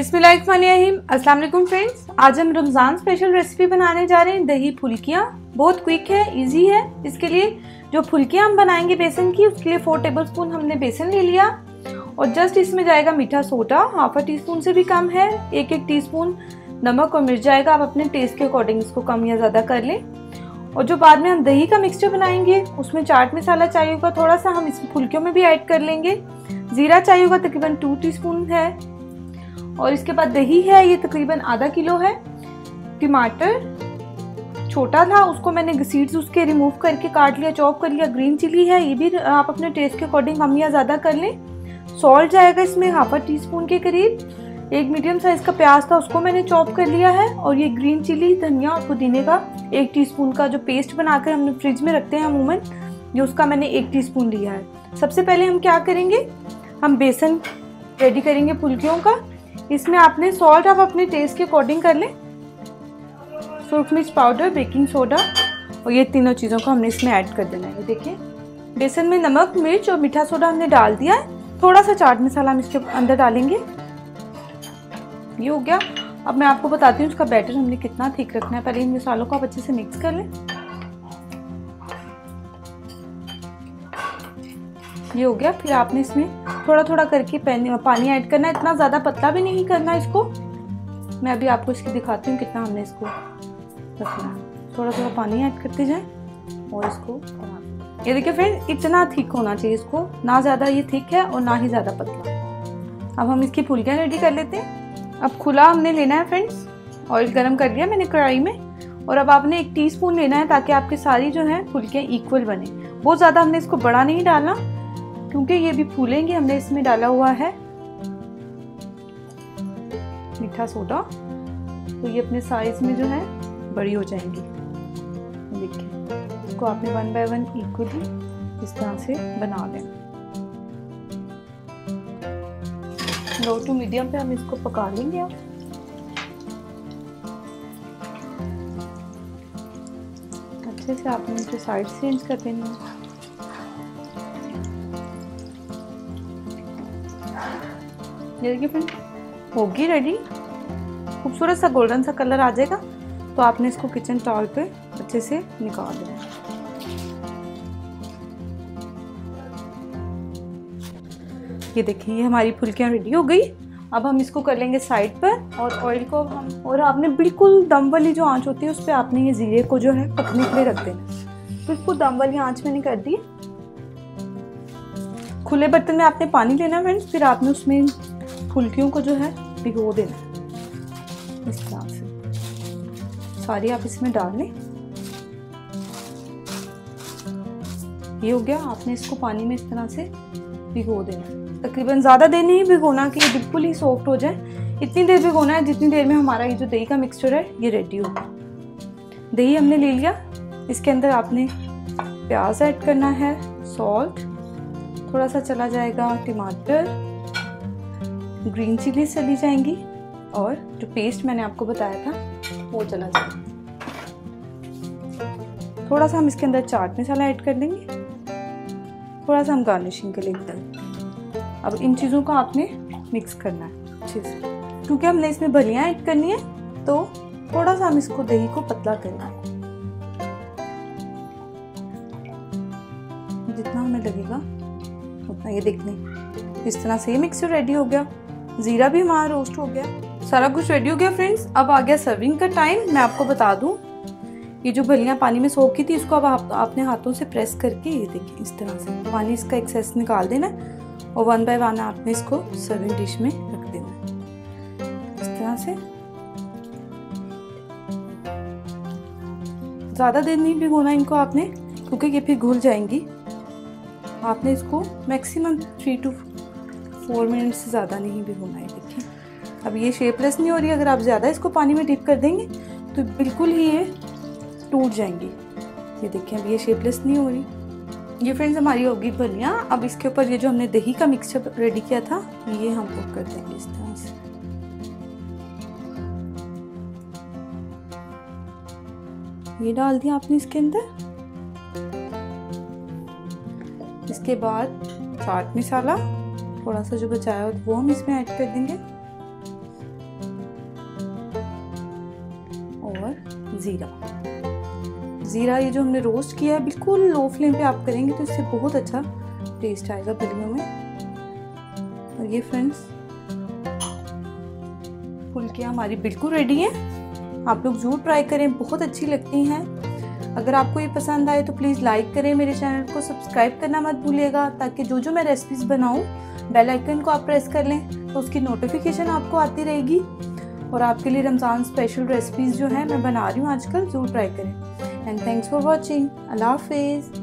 बिस्मिल्लाहिर्रहमानिर्रहीम। अस्सलाम वालेकुम फ्रेंड्स, आज हम रमज़ान स्पेशल रेसिपी बनाने जा रहे हैं दही फुल्कियाँ। बहुत क्विक है, इजी है। इसके लिए जो फुल्कियाँ हम बनाएंगे बेसन की, उसके लिए 4 टेबलस्पून हमने बेसन ले लिया और जस्ट इसमें जाएगा मीठा सोडा, हाफ टीस्पून से भी कम है। एक टीस्पून नमक और मिर्च जाएगा। आप अपने टेस्ट के अकॉर्डिंग इसको कम या ज़्यादा कर लें। और जो बाद में हम दही का मिक्सचर बनाएंगे उसमें चाट मसाला चाहिए होगा, थोड़ा सा हम इस फुल्कियों में भी ऐड कर लेंगे। जीरा चाहिए होगा, तकरीबन 2 टीस्पून है। और इसके बाद दही है, ये तकरीबन आधा किलो है। टमाटर छोटा था, उसको मैंने सीड्स उसके रिमूव करके काट लिया, चॉप कर लिया। ग्रीन चिली है, ये भी आप अपने टेस्ट के अकॉर्डिंग कम या ज़्यादा कर लें। सॉल्ट जाएगा इसमें हाफ टीस्पून के करीब। एक मीडियम साइज का प्याज था, उसको मैंने चॉप कर लिया है। और ये ग्रीन चिली, धनिया और पुदीने का 1 टीस्पून का जो पेस्ट बनाकर हमने फ्रिज में रखते हैं अमूमन, ये उसका मैंने 1 टीस्पून लिया है। सबसे पहले हम क्या करेंगे, हम बेसन रेडी करेंगे फुल्कियों का। इसमें आपने सॉल्ट आप अपने टेस्ट के अकॉर्डिंग कर लें, सुरख मिर्च पाउडर, बेकिंग सोडा और ये तीनों चीज़ों को हमने इसमें ऐड कर देना है। ये देखिए, बेसन में नमक, मिर्च और मीठा सोडा हमने डाल दिया है। थोड़ा सा चाट मसाला हम इसके अंदर डालेंगे। ये हो गया। अब मैं आपको बताती हूँ इसका बैटर हमने कितना थिक रखना है। पहले इन मसालों को आप अच्छे से मिक्स कर लें। ये हो गया। फिर आपने इसमें थोड़ा थोड़ा करके पानी ऐड करना है। इतना ज़्यादा पतला भी नहीं करना इसको। मैं अभी आपको इसकी दिखाती हूँ कितना हमने इसको रखना है। थोड़ा थोड़ा पानी ऐड करते जाएं और इसको बना। ये देखिए फ्रेंड, इतना थिक होना चाहिए इसको, ना ज़्यादा ये थिक है और ना ही ज़्यादा पतला। अब हम इसकी फुल्कियाँ रेडी कर लेते हैं। अब खुला हमने लेना है फ्रेंड्स। ऑयल गरम कर दिया मैंने कढ़ाई में। और अब आपने 1 टीस्पून लेना है ताकि आपकी सारी जो है फुल्कियाँ इक्वल बने। बहुत ज़्यादा हमने इसको बड़ा नहीं डालना क्योंकि ये भी फूलेंगे। हमने इसमें डाला हुआ है मीठा सोडा, तो ये अपने साइज में जो है बड़ी हो जाएंगी। देखिए, इसको आपने 1 बाय 1 इक्वली इस तरह से बना लें। लो टू मीडियम पे हम इसको पका लेंगे। आप अच्छे से आपने इनके साइड चेंज कर देनी है। ये देखिए फ्रेंड, होगी रेडी। खूबसूरत सा गोल्डन सा कलर आ जाएगा तो आपने इसको किचन टॉवल पे अच्छे से निकाल देना। ये देखिए, ये हमारी फुल्कियाँ रेडी हो गई। अब हम इसको कर लेंगे साइड पर। और ऑयल को हम, और आपने बिल्कुल दम वाली जो आंच होती है उस पर आपने ये जीरे को जो है पकने के लिए रख देना। बिल्कुल दम वाली आंच मैंने कर दी। खुले बर्तन में आपने पानी लेना है फ्रेंड्स, फिर आपने उसमें फुल्कियों को जो है भिगो देना है। इस तरह से सारी आप इसमें डाल लें। ये हो गया। आपने इसको पानी में इस तरह से भिगो देना है। तकरीबन ज़्यादा देर नहीं भिगोना कि ये बिल्कुल ही सॉफ्ट हो जाए। इतनी देर भिगोना है जितनी देर में हमारा ये जो दही का मिक्सचर है ये रेडी होगा। दही हमने ले लिया। इसके अंदर आपने प्याज ऐड करना है, सॉल्ट थोड़ा सा चला जाएगा, टमाटर, ग्रीन चिली चली जाएंगी और जो पेस्ट मैंने आपको बताया था वो चला जाएगा। थोड़ा सा हम इसके अंदर चाट मसाला ऐड कर लेंगे, थोड़ा सा हम गार्निशिंग के लिए डालेंगे। अब इन चीज़ों को आपने मिक्स करना है अच्छे से, क्योंकि हमने इसमें भलियाँ ऐड करनी है तो थोड़ा सा हम इसको दही को पतला करेंगे जितना हमें लगेगा उतना। ये देख लें, इस तरह से ये मिक्सचर रेडी हो गया। जीरा भी हमारा रोस्ट हो गया, सारा कुछ रेडी हो गया फ्रेंड्स। अब आ गया सर्विंग का टाइम। मैं आपको बता दूं, ये जो भलियाँ पानी में सोख की थी इसको अब आपने हाथों से प्रेस करके, ये देखिए इस तरह से पानी इसका एक्सेस निकाल देना और 1 बाय 1 आपने इसको सर्विंग डिश में रख देना इस तरह से। ज़्यादा देर नहीं भिगोना इनको आपने, क्योंकि ये फिर घुल जाएंगी। आपने इसको मैक्सिमम 3 to 4 मिनट से ज़्यादा नहीं भिगोना है। देखिए, अब ये शेपलेस नहीं हो रही। अगर आप ज़्यादा इसको पानी में डिप कर देंगे तो बिल्कुल ही ये टूट जाएंगी। ये देखिए, अब ये शेपलेस नहीं हो रही। ये फ्रेंड्स हमारी होगी भलियाँ। अब इसके ऊपर ये जो हमने दही का मिक्सचर रेडी किया था ये हम लोग कर देंगे इस तरह से। ये डाल दिया आपने इसके अंदर। इसके बाद चाट मसाला थोड़ा सा जो बचाया हो वो हम इसमें ऐड कर देंगे। ज़ीरा ये जो हमने रोस्ट किया है बिल्कुल लो फ्लेम पे आप करेंगे तो इससे बहुत अच्छा टेस्ट आएगा फलियों में। और ये फ्रेंड्स फुलकियाँ हमारी बिल्कुल रेडी हैं, आप लोग ज़रूर ट्राई करें, बहुत अच्छी लगती हैं। अगर आपको ये पसंद आए तो प्लीज़ लाइक करें, मेरे चैनल को सब्सक्राइब करना मत भूलिएगा, ताकि जो जो मैं रेसिपीज़ बनाऊँ बेल आइकन को आप प्रेस कर लें तो उसकी नोटिफिकेशन आपको आती रहेगी। और आपके लिए रमज़ान स्पेशल रेसिपीज़ जो हैं मैं बना रही हूँ आजकल, ज़रूर ट्राई करें। And thanks for watching. अल्लाह हाफिज़।